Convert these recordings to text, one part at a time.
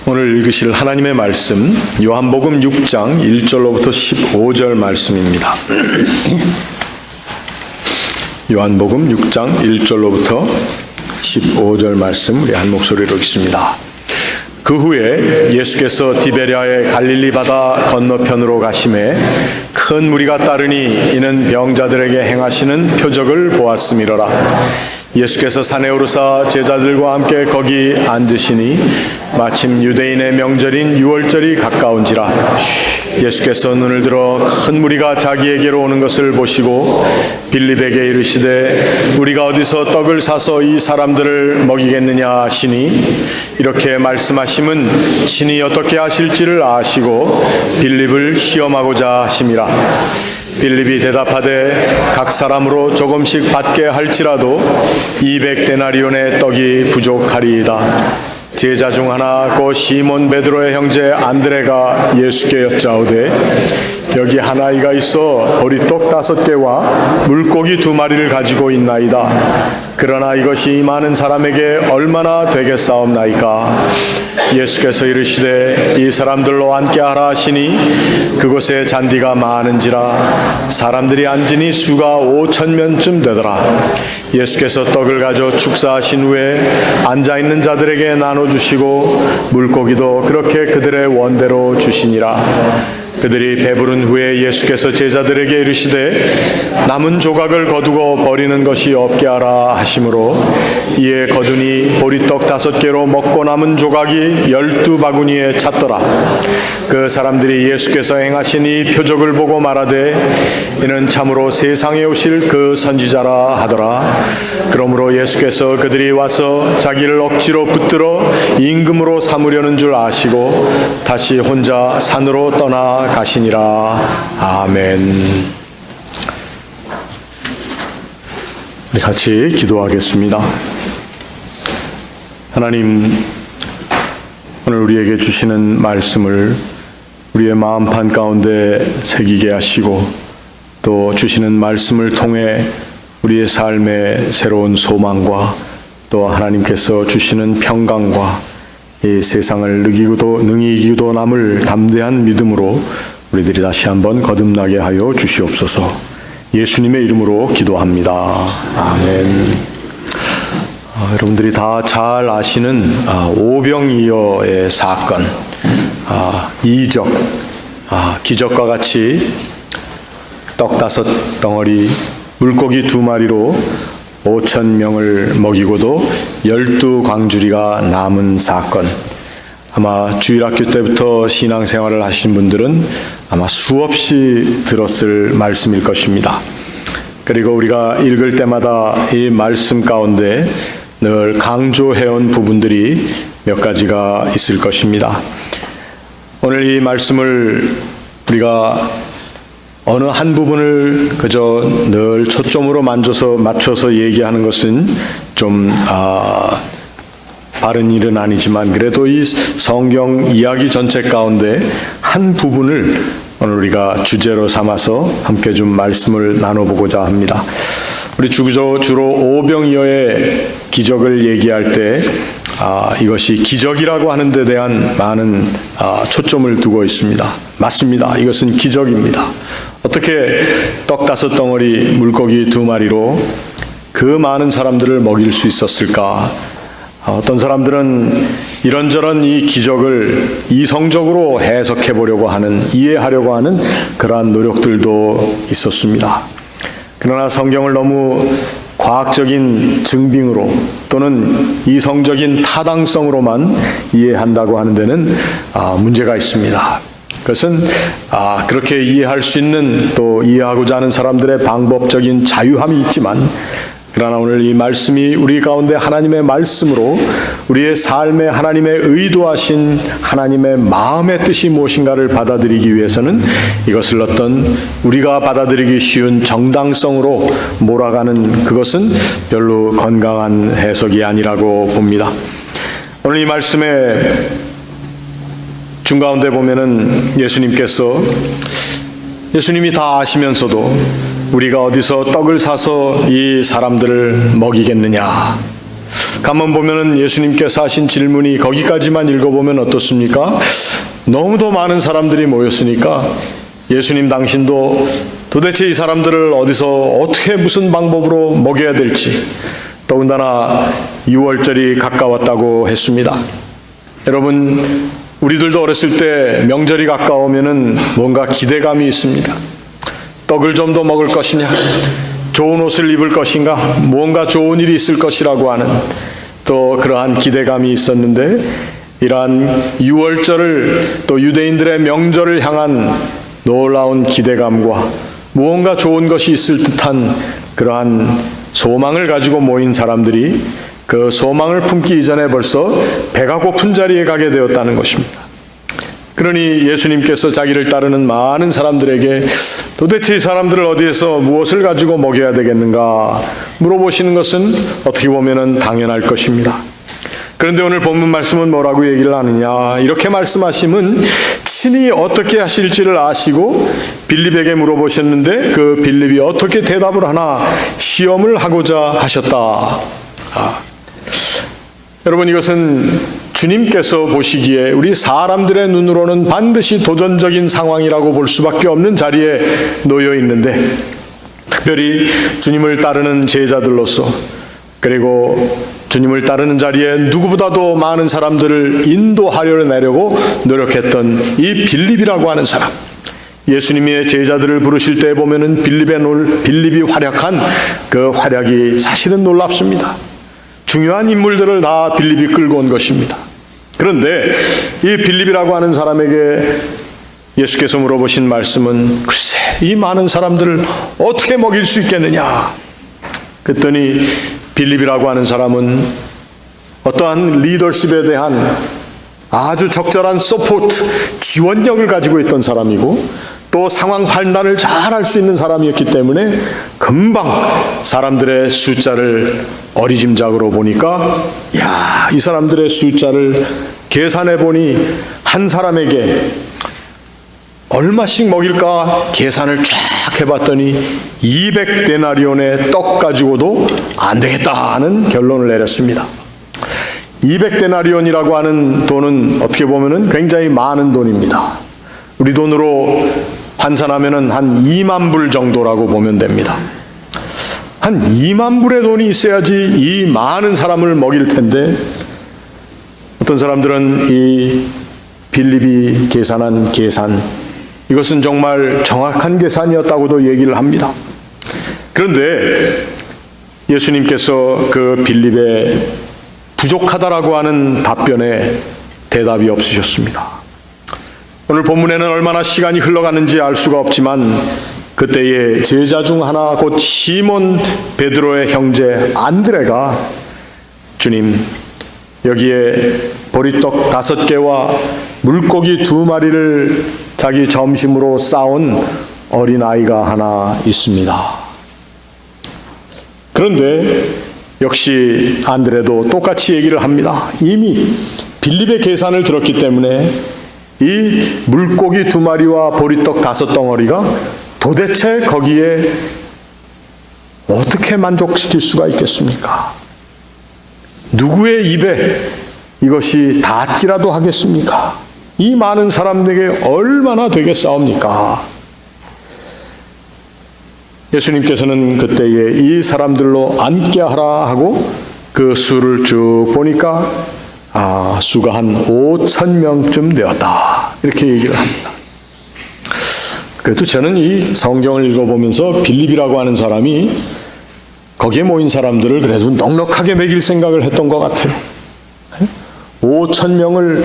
오늘 읽으실 하나님의 말씀 요한복음 6장 1절로부터 15절 말씀입니다. 요한복음 6장 1절로부터 15절 말씀 우리 한 목소리로 읽습니다. 그 후에 예수께서 디베랴의 갈릴리 바다 건너편으로 가심에 큰 무리가 따르니 이는 병자들에게 행하시는 표적을 보았음이로라. 예수께서 산에 오르사 제자들과 함께 거기 앉으시니 마침 유대인의 명절인 유월절이 가까운지라. 예수께서 눈을 들어 큰 무리가 자기에게로 오는 것을 보시고 빌립에게 이르시되 우리가 어디서 떡을 사서 이 사람들을 먹이겠느냐 하시니 이렇게 말씀하심은 친히 어떻게 하실지를 아시고 빌립을 시험하고자 하심이라. 빌립이 대답하되 각 사람으로 조금씩 받게 할지라도 200데나리온의 떡이 부족하리이다. 제자 중 하나 곧 시몬 베드로의 형제 안드레가 예수께 여짜오되 여기 한 아이가 있어 보리떡 5개와 물고기 2마리를 가지고 있나이다. 그러나 이것이 많은 사람에게 얼마나 되겠사옵나이까. 예수께서 이르시되 이 사람들로 앉게 하라 하시니 그곳에 잔디가 많은지라 사람들이 앉으니 수가 5,000명쯤 되더라. 예수께서 떡을 가져 축사하신 후에 앉아있는 자들에게 나눠주시고 물고기도 그렇게 그들의 원대로 주시니라. 그들이 배부른 후에 예수께서 제자들에게 이르시되 남은 조각을 거두고 버리는 것이 없게 하라 하시므로 이에 거두니 보리떡 5개로 먹고 남은 조각이 12바구니에 찼더라. 그 사람들이 예수께서 행하신 이 표적을 보고 말하되 이는 참으로 세상에 오실 그 선지자라 하더라. 그러므로 예수께서 그들이 와서 자기를 억지로 붙들어 임금으로 삼으려는 줄 아시고 다시 혼자 산으로 떠나 가시니라. 아멘. 우리 같이 기도하겠습니다. 하나님, 오늘 우리에게 주시는 말씀을 우리의 마음판 가운데 새기게 하시고 또 주시는 말씀을 통해 우리의 삶의 새로운 소망과 또 하나님께서 주시는 평강과 이 세상을 능히 이기고도 남을 담대한 믿음으로 우리들이 다시 한번 거듭나게 하여 주시옵소서. 예수님의 이름으로 기도합니다. 아멘. 여러분들이 다 잘 아시는 오병이어의 사건, 이적, 기적과 같이 떡 5덩어리, 물고기 2마리로 5,000명을 먹이고도 12광주리가 남은 사건. 아마 주일학교 때부터 신앙생활을 하신 분들은 아마 수없이 들었을 말씀일 것입니다. 그리고 우리가 읽을 때마다 이 말씀 가운데 늘 강조해온 부분들이 몇 가지가 있을 것입니다. 오늘 이 말씀을 우리가 어느 한 부분을 그저 늘 초점으로 맞춰서 얘기하는 것은 좀 바른 일은 아니지만 그래도 이 성경 이야기 전체 가운데 한 부분을 오늘 우리가 주제로 삼아서 함께 좀 말씀을 나눠보고자 합니다. 우리 주로 오병이어의 기적을 얘기할 때 이것이 기적이라고 하는 데 대한 많은 초점을 두고 있습니다. 맞습니다. 이것은 기적입니다. 어떻게 떡 5덩어리, 물고기 2마리로 그 많은 사람들을 먹일 수 있었을까? 어떤 사람들은 이런저런 이 기적을 이성적으로 해석해 보려고 하는, 이해하려고 하는 그러한 노력들도 있었습니다. 그러나 성경을 너무 과학적인 증빙으로 또는 이성적인 타당성으로만 이해한다고 하는 데는 문제가 있습니다. 그것은 그렇게 이해할 수 있는 또 이해하고자 하는 사람들의 방법적인 자유함이 있지만 그러나 오늘 이 말씀이 우리 가운데 하나님의 말씀으로 우리의 삶에 하나님의 의도하신 하나님의 마음의 뜻이 무엇인가를 받아들이기 위해서는 이것을 어떤 우리가 받아들이기 쉬운 정당성으로 몰아가는 그것은 별로 건강한 해석이 아니라고 봅니다. 오늘 이 말씀의 중가운데 보면은 예수님이 다 아시면서도 우리가 어디서 떡을 사서 이 사람들을 먹이겠느냐. 가만 보면은 예수님께서 하신 질문이 거기까지만 읽어보면 어떻습니까? 너무도 많은 사람들이 모였으니까 예수님 당신도 도대체 이 사람들을 어디서 어떻게 무슨 방법으로 먹여야 될지, 더군다나 6월절이 가까웠다고 했습니다. 여러분, 우리들도 어렸을 때 명절이 가까우면은 뭔가 기대감이 있습니다. 떡을 좀 더 먹을 것이냐, 좋은 옷을 입을 것인가, 무언가 좋은 일이 있을 것이라고 하는 또 그러한 기대감이 있었는데, 이러한 6월절을 또 유대인들의 명절을 향한 놀라운 기대감과 무언가 좋은 것이 있을 듯한 그러한 소망을 가지고 모인 사람들이 그 소망을 품기 이전에 벌써 배가 고픈 자리에 가게 되었다는 것입니다. 그러니 예수님께서 자기를 따르는 많은 사람들에게 도대체 이 사람들을 어디에서 무엇을 가지고 먹여야 되겠는가 물어보시는 것은 어떻게 보면 당연할 것입니다. 그런데 오늘 본문 말씀은 뭐라고 얘기를 하느냐, 이렇게 말씀하심은 친히 어떻게 하실지를 아시고 빌립에게 물어보셨는데 그 빌립이 어떻게 대답을 하나 시험을 하고자 하셨다. 여러분, 이것은 주님께서 보시기에 우리 사람들의 눈으로는 반드시 도전적인 상황이라고 볼 수밖에 없는 자리에 놓여 있는데, 특별히 주님을 따르는 제자들로서, 그리고 주님을 따르는 자리에 누구보다도 많은 사람들을 인도하려고 노력했던 이 빌립이라고 하는 사람, 예수님의 제자들을 부르실 때 보면은 빌립이 활약한 그 활약이 사실은 놀랍습니다. 중요한 인물들을 다 빌립이 끌고 온 것입니다. 그런데 이 빌립이라고 하는 사람에게 예수께서 물어보신 말씀은, 글쎄 이 많은 사람들을 어떻게 먹일 수 있겠느냐. 그랬더니 빌립이라고 하는 사람은 어떠한 리더십에 대한 아주 적절한 서포트, 지원력을 가지고 있던 사람이고, 또 상황 판단을 잘 할 수 있는 사람이었기 때문에 금방 사람들의 숫자를 어리짐작으로 보니까, 야, 이 사람들의 숫자를 계산해 보니 한 사람에게 얼마씩 먹일까 계산을 쫙 해봤더니 200데나리온의 떡 가지고도 안 되겠다 하는 결론을 내렸습니다. 200데나리온이라고 하는 돈은 어떻게 보면은 굉장히 많은 돈입니다. 우리 돈으로 환산하면은 한 2만 불 정도라고 보면 됩니다. 한 2만 불의 돈이 있어야지 이 많은 사람을 먹일 텐데, 어떤 사람들은 이 빌립이 계산한 계산, 이것은 정말 정확한 계산이었다고도 얘기를 합니다. 그런데 예수님께서 그 빌립의 부족하다라고 하는 답변에 대답이 없으셨습니다. 오늘 본문에는 얼마나 시간이 흘러가는지 알 수가 없지만, 그때의 제자 중 하나 곧 시몬 베드로의 형제 안드레가 주님, 여기에 보리떡 5개와 물고기 2마리를 자기 점심으로 싸온 어린아이가 하나 있습니다. 그런데 역시 안드레도 똑같이 얘기를 합니다. 이미 빌립의 계산을 들었기 때문에 이 물고기 2마리와 보리떡 5덩어리가 도대체 거기에 어떻게 만족시킬 수가 있겠습니까? 누구의 입에 이것이 닿기라도 하겠습니까? 이 많은 사람들에게 얼마나 되겠사옵니까? 예수님께서는 그때에 이 사람들로 앉게 하라 하고 그 수를 쭉 보니까 수가 한 5,000명쯤 되었다, 이렇게 얘기를 합니다. 그래도 저는 이 성경을 읽어보면서 빌립이라고 하는 사람이 거기에 모인 사람들을 그래도 넉넉하게 먹일 생각을 했던 것 같아요. 5,000명을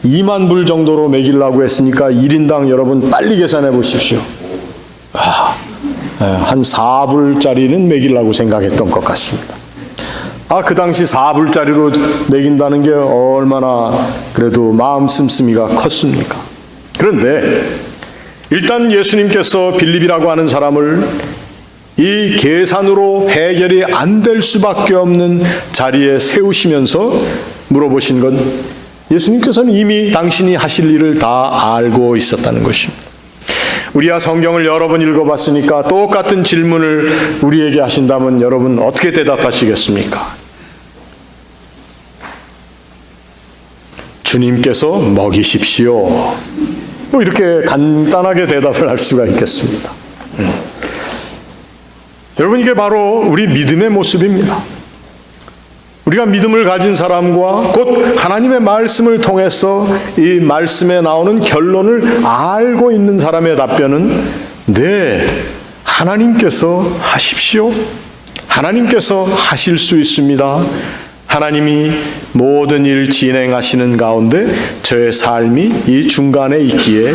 2만 불 정도로 먹이려고 했으니까 1인당 여러분 빨리 계산해 보십시오. 한 4불짜리는 먹이려고 생각했던 것 같습니다. 그 당시 4불짜리로 먹인다는 게 얼마나 그래도 마음 씀씀이가 컸습니까? 그런데 일단 예수님께서 빌립이라고 하는 사람을 이 계산으로 해결이 안 될 수밖에 없는 자리에 세우시면서 물어보신 건, 예수님께서는 이미 당신이 하실 일을 다 알고 있었다는 것입니다. 우리가 성경을 여러 번 읽어봤으니까 똑같은 질문을 우리에게 하신다면 여러분 어떻게 대답하시겠습니까? 주님께서 먹이십시오. 뭐 이렇게 간단하게 대답을 할 수가 있겠습니다. 여러분, 이게 바로 우리 믿음의 모습입니다. 우리가 믿음을 가진 사람과 곧 하나님의 말씀을 통해서 이 말씀에 나오는 결론을 알고 있는 사람의 답변은 네, 하나님께서 하십시오. 하나님께서 하실 수 있습니다. 하나님이 모든 일 진행하시는 가운데 저의 삶이 이 중간에 있기에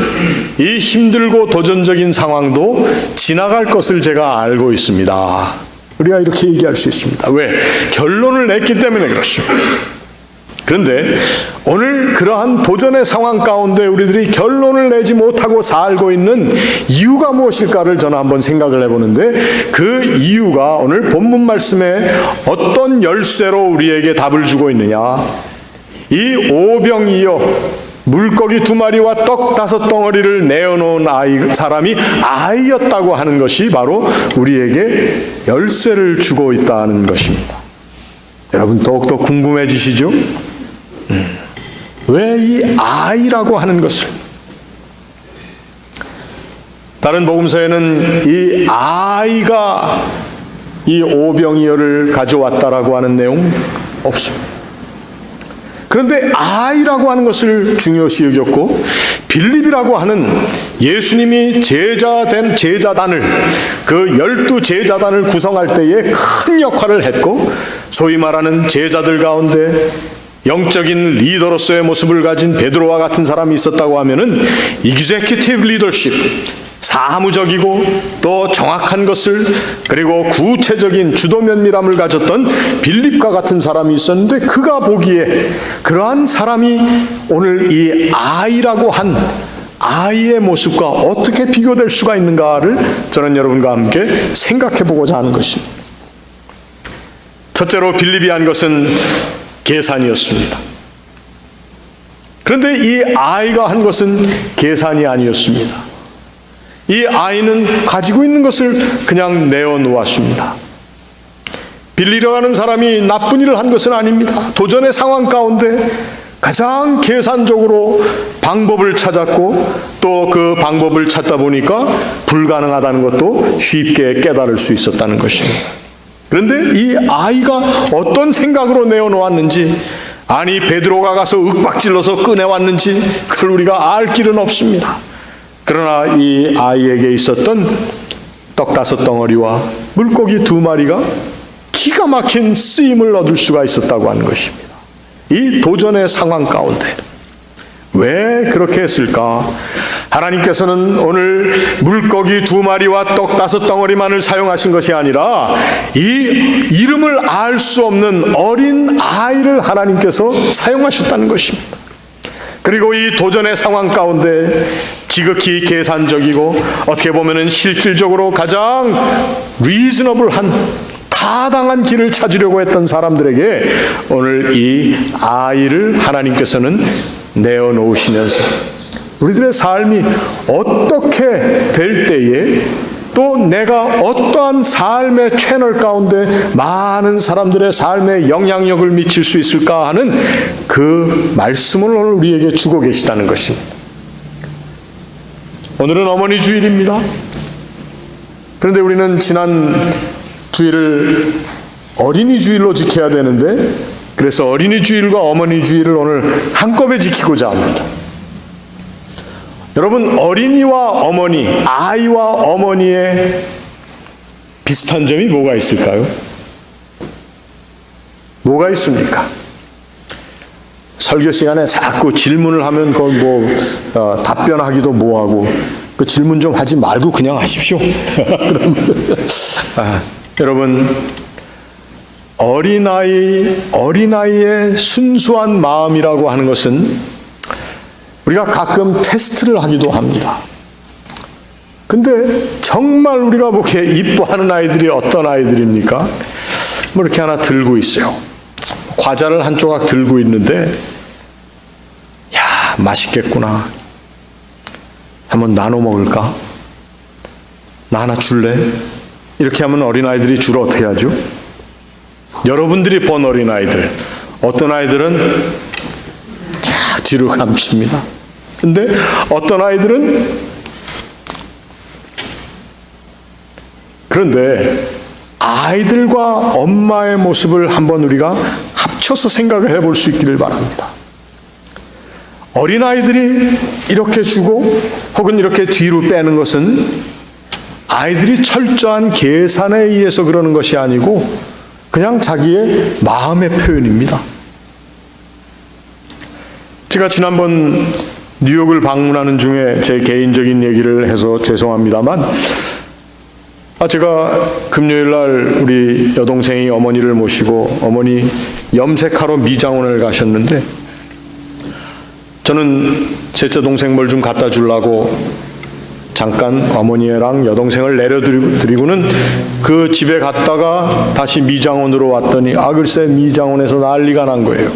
이 힘들고 도전적인 상황도 지나갈 것을 제가 알고 있습니다. 우리가 이렇게 얘기할 수 있습니다. 왜? 결론을 냈기 때문에 그렇습니다. 그런데 오늘 그러한 도전의 상황 가운데 우리들이 결론을 내지 못하고 살고 있는 이유가 무엇일까를 저는 한번 생각을 해보는데, 그 이유가 오늘 본문 말씀에 어떤 열쇠로 우리에게 답을 주고 있느냐. 이 오병이어 물고기 2마리와 떡 5덩어리를 내어놓은 사람이 아이였다고 하는 것이 바로 우리에게 열쇠를 주고 있다는 것입니다. 여러분, 더욱더 궁금해지시죠? 왜 이 아이라고 하는 것을? 다른 복음서에는 이 아이가 이 오병이어를 가져왔다라고 하는 내용 없습니다. 그런데 아이라고 하는 것을 중요시 여겼고, 빌립이라고 하는 예수님이 제자된 제자단을, 그 12제자단을 구성할 때에 큰 역할을 했고, 소위 말하는 제자들 가운데 영적인 리더로서의 모습을 가진 베드로와 같은 사람이 있었다고 하면은 executive leadership, 사무적이고 또 정확한 것을, 그리고 구체적인 주도 면밀함을 가졌던 빌립과 같은 사람이 있었는데, 그가 보기에 그러한 사람이 오늘 이 아이라고 한 아이의 모습과 어떻게 비교될 수가 있는가를 저는 여러분과 함께 생각해 보고자 하는 것입니다. 첫째로 빌립이 한 것은 계산이었습니다. 그런데 이 아이가 한 것은 계산이 아니었습니다. 이 아이는 가지고 있는 것을 그냥 내어놓았습니다. 빌리러 가는 사람이 나쁜 일을 한 것은 아닙니다. 도전의 상황 가운데 가장 계산적으로 방법을 찾았고, 또 그 방법을 찾다 보니까 불가능하다는 것도 쉽게 깨달을 수 있었다는 것입니다. 그런데 이 아이가 어떤 생각으로 내어놓았는지, 아니 베드로가 가서 윽박질러서 꺼내왔는지 그걸 우리가 알 길은 없습니다. 그러나 이 아이에게 있었던 떡 5덩어리와 물고기 2마리가 기가 막힌 쓰임을 얻을 수가 있었다고 하는 것입니다. 이 도전의 상황 가운데 왜 그렇게 했을까? 하나님께서는 오늘 물고기 2마리와 떡 5덩어리만을 사용하신 것이 아니라 이 이름을 알 수 없는 어린 아이를 하나님께서 사용하셨다는 것입니다. 그리고 이 도전의 상황 가운데 지극히 계산적이고 어떻게 보면은 실질적으로 가장 리즈너블한 타당한 길을 찾으려고 했던 사람들에게 오늘 이 아이를 하나님께서는 내어놓으시면서 우리들의 삶이 어떻게 될 때에 또 내가 어떠한 삶의 채널 가운데 많은 사람들의 삶에 영향력을 미칠 수 있을까 하는 그 말씀을 오늘 우리에게 주고 계시다는 것입니다. 오늘은 어머니 주일입니다. 그런데 우리는 지난 주일을 어린이 주일로 지켜야 되는데, 그래서 어린이 주일과 어머니 주일을 오늘 한꺼번에 지키고자 합니다. 여러분, 어린이와 어머니, 아이와 어머니의 비슷한 점이 뭐가 있을까요? 뭐가 있습니까? 설교 시간에 자꾸 질문을 하면 그걸 답변하기도 뭐하고, 그 질문 좀 하지 말고 그냥 하십시오. 여러분, 어린아이의 순수한 마음이라고 하는 것은 우리가 가끔 테스트를 하기도 합니다. 근데 정말 우리가 보기에 이뻐하는 아이들이 어떤 아이들입니까? 뭐 이렇게 하나 들고 있어요. 과자를 한 조각 들고 있는데, 야, 맛있겠구나. 한번 나눠 먹을까? 나 하나 줄래? 이렇게 하면 어린아이들이 주로 어떻게 하죠? 여러분들이 본 어린아이들, 어떤 아이들은 뒤로 감춥니다. 근데 어떤 아이들은 그런데 아이들과 엄마의 모습을 한번 우리가 합쳐서 생각을 해볼 수 있기를 바랍니다. 어린아이들이 이렇게 주고 혹은 이렇게 뒤로 빼는 것은 아이들이 철저한 계산에 의해서 그러는 것이 아니고 그냥 자기의 마음의 표현입니다. 제가 지난번 뉴욕을 방문하는 중에 제 개인적인 얘기를 해서 죄송합니다만 제가 금요일 날 우리 여동생이 어머니를 모시고 어머니 염색하러 미장원을 가셨는데 저는 셋째 동생 뭘 좀 갖다 주려고 잠깐 어머니랑 여동생을 내려드리고는 그 집에 갔다가 다시 미장원으로 왔더니 글쎄 미장원에서 난리가 난 거예요.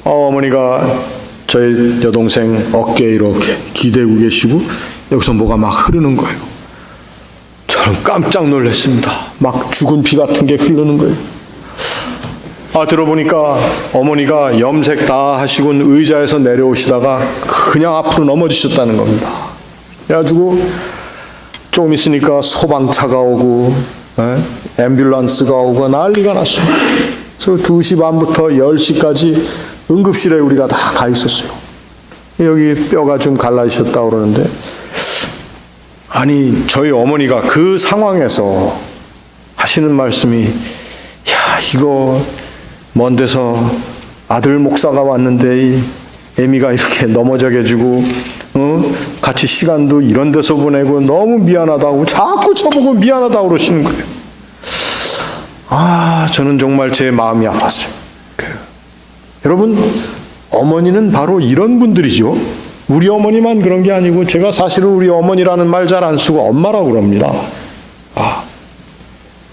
어머니가 저희 여동생 어깨에 이렇게 기대고 계시고 여기서 뭐가 막 흐르는 거예요. 저는 깜짝 놀랐습니다. 막 죽은 피 같은 게 흐르는 거예요. 들어보니까 어머니가 염색 다 하시고 의자에서 내려오시다가 그냥 앞으로 넘어지셨다는 겁니다. 그래가지고 조금 있으니까 소방차가 오고 앰뷸런스가 오고 난리가 났습니다. 그래서 2시 반부터 10시까지 응급실에 우리가 다 가 있었어요. 여기 뼈가 좀 갈라지셨다고 그러는데 아니 저희 어머니가 그 상황에서 하시는 말씀이 이거 먼 데서 아들 목사가 왔는데 이 애미가 이렇게 넘어져가지고 같이 시간도 이런 데서 보내고 너무 미안하다고 자꾸 저보고 미안하다고 그러시는 거예요. 저는 정말 제 마음이 아팠어요. 여러분 어머니는 바로 이런 분들이죠. 우리 어머니만 그런 게 아니고 제가 사실은 우리 어머니라는 말 잘 안 쓰고 엄마라고 그럽니다.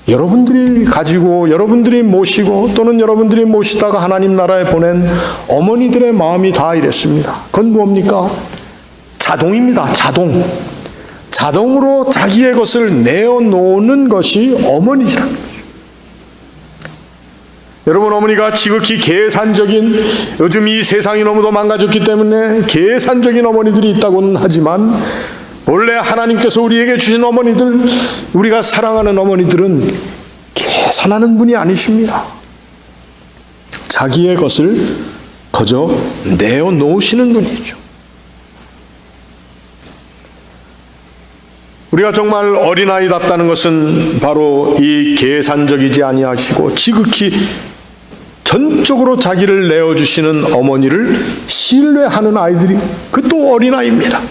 여러분들이 가지고 여러분들이 모시고 또는 여러분들이 모시다가 하나님 나라에 보낸 어머니들의 마음이 다 이랬습니다. 그건 뭡니까? 자동입니다. 자동으로 자기의 것을 내어놓는 것이 어머니라는 거죠. 여러분 어머니가 지극히 계산적인 요즘 이 세상이 너무도 망가졌기 때문에 계산적인 어머니들이 있다고는 하지만 원래 하나님께서 우리에게 주신 어머니들 우리가 사랑하는 어머니들은 계산하는 분이 아니십니다. 자기의 것을 거저 내어놓으시는 분이죠. 우리가 정말 어린아이답다는 것은 바로 이 계산적이지 아니하시고 지극히 전적으로 자기를 내어주시는 어머니를 신뢰하는 아이들이 그 또 어린아이입니다.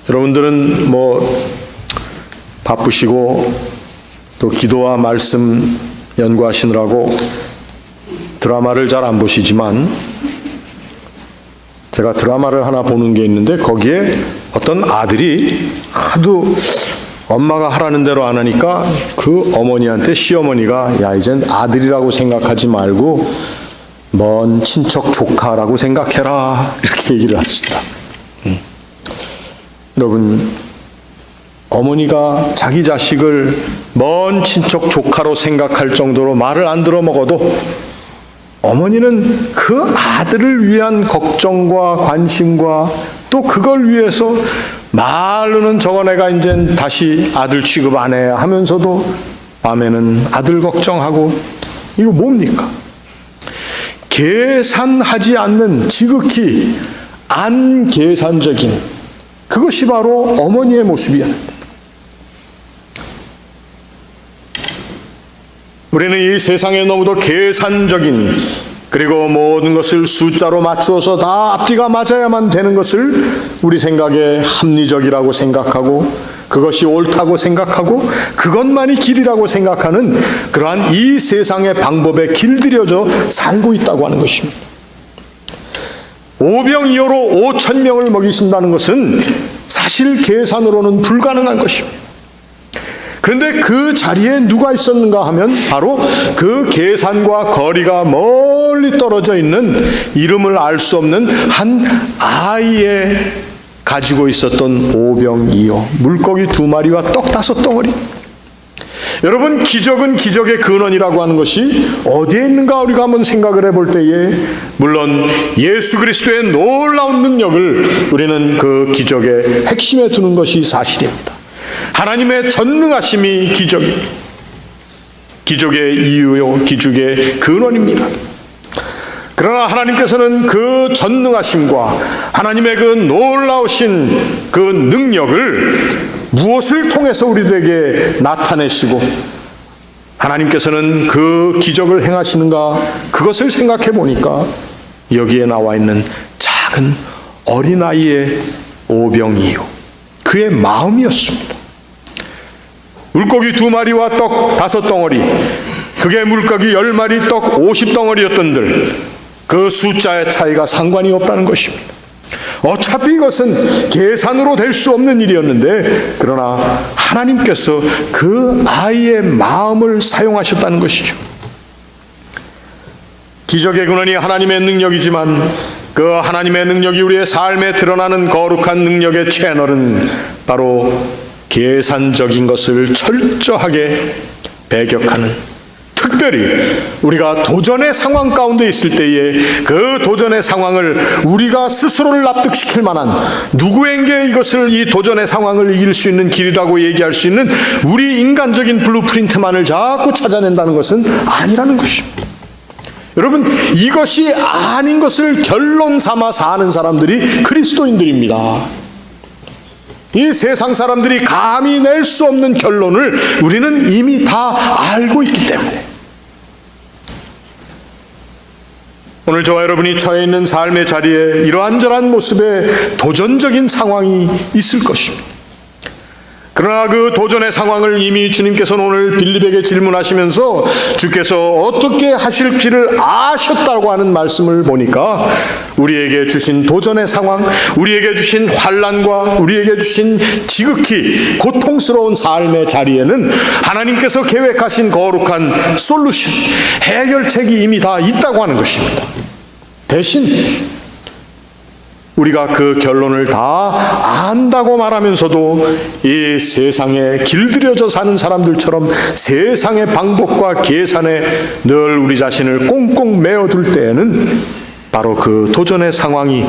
여러분들은 바쁘시고 또 기도와 말씀 연구하시느라고 드라마를 잘 안 보시지만 제가 드라마를 하나 보는 게 있는데 거기에 어떤 아들이 하도 엄마가 하라는 대로 안 하니까 그 어머니한테 시어머니가 이젠 아들이라고 생각하지 말고 먼 친척 조카라고 생각해라 이렇게 얘기를 하시다. 여러분 어머니가 자기 자식을 먼 친척 조카로 생각할 정도로 말을 안 들어먹어도 어머니는 그 아들을 위한 걱정과 관심과 또 그걸 위해서 말로는 저거 내가 이제 다시 아들 취급 안 해 하면서도 밤에는 아들 걱정하고 이거 뭡니까? 계산하지 않는 지극히 안 계산적인 그것이 바로 어머니의 모습이야. 우리는 이 세상에 너무도 계산적인 그리고 모든 것을 숫자로 맞추어서 다 앞뒤가 맞아야만 되는 것을 우리 생각에 합리적이라고 생각하고 그것이 옳다고 생각하고 그것만이 길이라고 생각하는 그러한 이 세상의 방법에 길들여져 살고 있다고 하는 것입니다. 오병이어로 5,000명을 먹이신다는 것은 사실 계산으로는 불가능한 것입니다. 그런데 그 자리에 누가 있었는가 하면 바로 그 계산과 거리가 멀리 떨어져 있는 이름을 알 수 없는 한 아이의 가지고 있었던 오병이어 물고기 2마리와 떡 5덩어리. 여러분, 기적은 기적의 근원이라고 하는 것이 어디에 있는가 우리가 한번 생각을 해볼 때에 물론 예수 그리스도의 놀라운 능력을 우리는 그 기적의 핵심에 두는 것이 사실입니다. 하나님의 전능하심이 기적의 이유요, 기적의 근원입니다. 그러나 하나님께서는 그 전능하심과 하나님의 그 놀라우신 그 능력을 무엇을 통해서 우리들에게 나타내시고 하나님께서는 그 기적을 행하시는가, 그것을 생각해 보니까 여기에 나와 있는 작은 어린아이의 오병이요, 그의 마음이었습니다. 물고기 2마리와 떡 5덩어리, 그게 물고기 10마리 떡 50덩어리였던들 그 숫자의 차이가 상관이 없다는 것입니다. 어차피 이것은 계산으로 될 수 없는 일이었는데 그러나 하나님께서 그 아이의 마음을 사용하셨다는 것이죠. 기적의 근원이 하나님의 능력이지만 그 하나님의 능력이 우리의 삶에 드러나는 거룩한 능력의 채널은 바로 계산적인 것을 철저하게 배격하는, 특별히 우리가 도전의 상황 가운데 있을 때에 그 도전의 상황을 우리가 스스로를 납득시킬 만한, 누구에게 이 도전의 상황을 이길 수 있는 길이라고 얘기할 수 있는 우리 인간적인 블루프린트만을 자꾸 찾아낸다는 것은 아니라는 것입니다. 여러분, 이것이 아닌 것을 결론 삼아 사는 사람들이 그리스도인들입니다. 이 세상 사람들이 감히 낼 수 없는 결론을 우리는 이미 다 알고 있기 때문에 오늘 저와 여러분이 처해 있는 삶의 자리에 이러한저러한 모습의 도전적인 상황이 있을 것입니다. 그러나 그 도전의 상황을 이미 주님께서는 오늘 빌립에게 질문하시면서 주께서 어떻게 하실지를 아셨다고 하는 말씀을 보니까 우리에게 주신 도전의 상황, 우리에게 주신 환난과 우리에게 주신 지극히 고통스러운 삶의 자리에는 하나님께서 계획하신 거룩한 솔루션, 해결책이 이미 다 있다고 하는 것입니다. 대신 우리가 그 결론을 다 안다고 말하면서도 이 세상에 길들여져 사는 사람들처럼 세상의 방법과 계산에 늘 우리 자신을 꽁꽁 메어둘 때에는 바로 그 도전의 상황이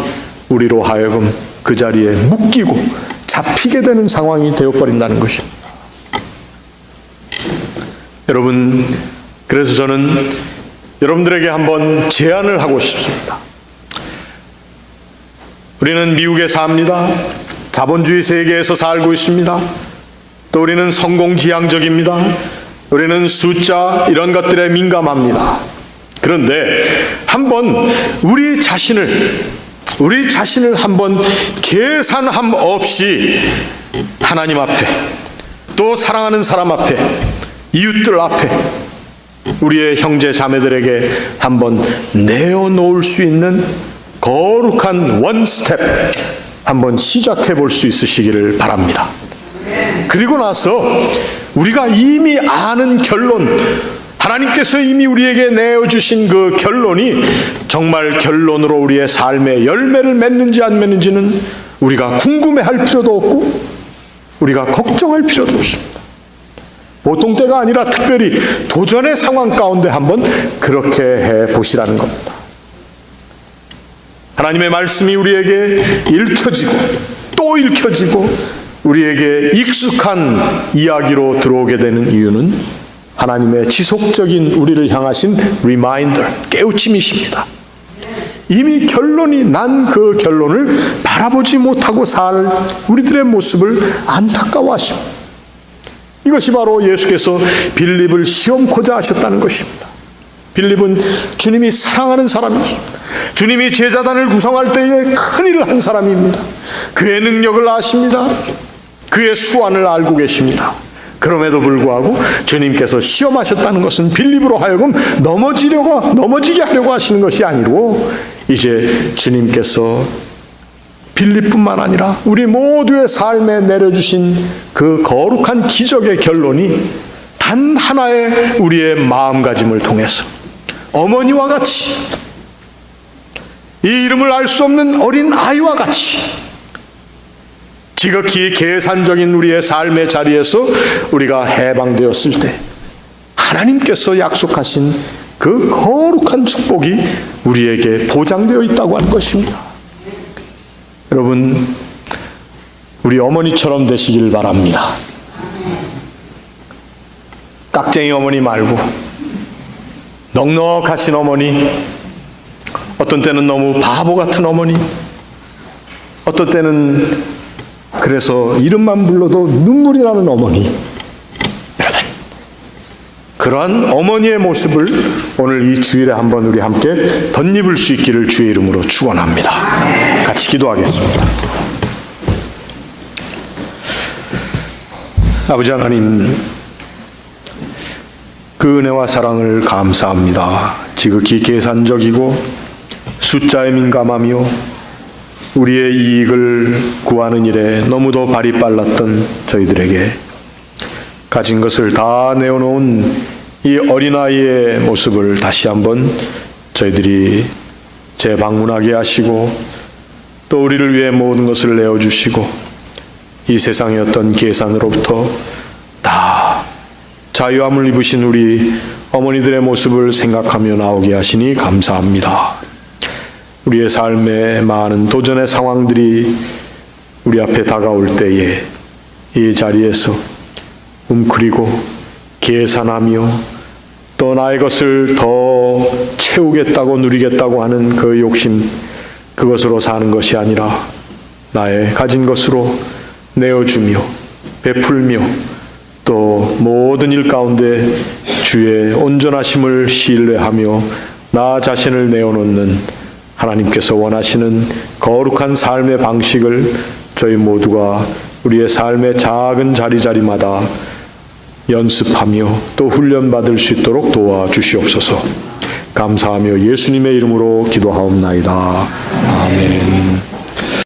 우리로 하여금 그 자리에 묶이고 잡히게 되는 상황이 되어버린다는 것입니다. 여러분, 그래서 저는 여러분들에게 한번 제안을 하고 싶습니다. 우리는 미국에 삽니다. 자본주의 세계에서 살고 있습니다. 또 우리는 성공지향적입니다. 우리는 숫자 이런 것들에 민감합니다. 그런데 한번 우리 자신을 한번 계산함 없이 하나님 앞에, 또 사랑하는 사람 앞에, 이웃들 앞에, 우리의 형제 자매들에게 한번 내어놓을 수 있는 거룩한 원 스텝 한번 시작해 볼 수 있으시기를 바랍니다. 그리고 나서 우리가 이미 아는 결론, 하나님께서 이미 우리에게 내어주신 그 결론이 정말 결론으로 우리의 삶에 열매를 맺는지 안 맺는지는 우리가 궁금해할 필요도 없고 우리가 걱정할 필요도 없습니다. 보통 때가 아니라 특별히 도전의 상황 가운데 한번 그렇게 해 보시라는 겁니다. 하나님의 말씀이 우리에게 읽혀지고 또 읽혀지고 우리에게 익숙한 이야기로 들어오게 되는 이유는 하나님의 지속적인 우리를 향하신 리마인더, 깨우침이십니다. 이미 결론이 난 그 결론을 바라보지 못하고 살 우리들의 모습을 안타까워하십니다. 이것이 바로 예수께서 빌립을 시험코자 하셨다는 것입니다. 빌립은 주님이 사랑하는 사람이십니다. 주님이 제자단을 구성할 때에 큰일을 한 사람입니다. 그의 능력을 아십니다. 그의 수완을 알고 계십니다. 그럼에도 불구하고 주님께서 시험하셨다는 것은 빌립으로 하여금 넘어지게 하려고 하시는 것이 아니고 이제 주님께서 빌립뿐만 아니라 우리 모두의 삶에 내려주신 그 거룩한 기적의 결론이 단 하나의 우리의 마음가짐을 통해서 어머니와 같이, 이 이름을 알 수 없는 어린 아이와 같이 지극히 계산적인 우리의 삶의 자리에서 우리가 해방되었을 때 하나님께서 약속하신 그 거룩한 축복이 우리에게 보장되어 있다고 하는 것입니다. 여러분, 우리 어머니처럼 되시길 바랍니다. 깍쟁이 어머니 말고 넉넉하신 어머니, 어떤 때는 너무 바보 같은 어머니, 어떤 때는 그래서 이름만 불러도 눈물이 나는 어머니, 여러분, 그러한 어머니의 모습을 오늘 이 주일에 한번 우리 함께 덧입을 수 있기를 주의 이름으로 축원합니다. 같이 기도하겠습니다. 아버지 하나님, 그 은혜와 사랑을 감사합니다. 지극히 계산적이고 숫자에 민감하며 우리의 이익을 구하는 일에 너무도 발이 빨랐던 저희들에게 가진 것을 다 내어놓은 이 어린아이의 모습을 다시 한번 저희들이 재방문하게 하시고 또 우리를 위해 모든 것을 내어주시고 이 세상의 어떤 계산으로부터 다 자유함을 입으신 우리 어머니들의 모습을 생각하며 나오게 하시니 감사합니다. 우리의 삶의 많은 도전의 상황들이 우리 앞에 다가올 때에 이 자리에서 웅크리고 계산하며 또 나의 것을 더 채우겠다고 누리겠다고 하는 그 욕심, 그것으로 사는 것이 아니라 나의 가진 것으로 내어주며 베풀며 또 모든 일 가운데 주의 온전하심을 신뢰하며 나 자신을 내어놓는 하나님께서 원하시는 거룩한 삶의 방식을 저희 모두가 우리의 삶의 작은 자리자리마다 연습하며 또 훈련받을 수 있도록 도와주시옵소서. 감사하며 예수님의 이름으로 기도하옵나이다. 아멘.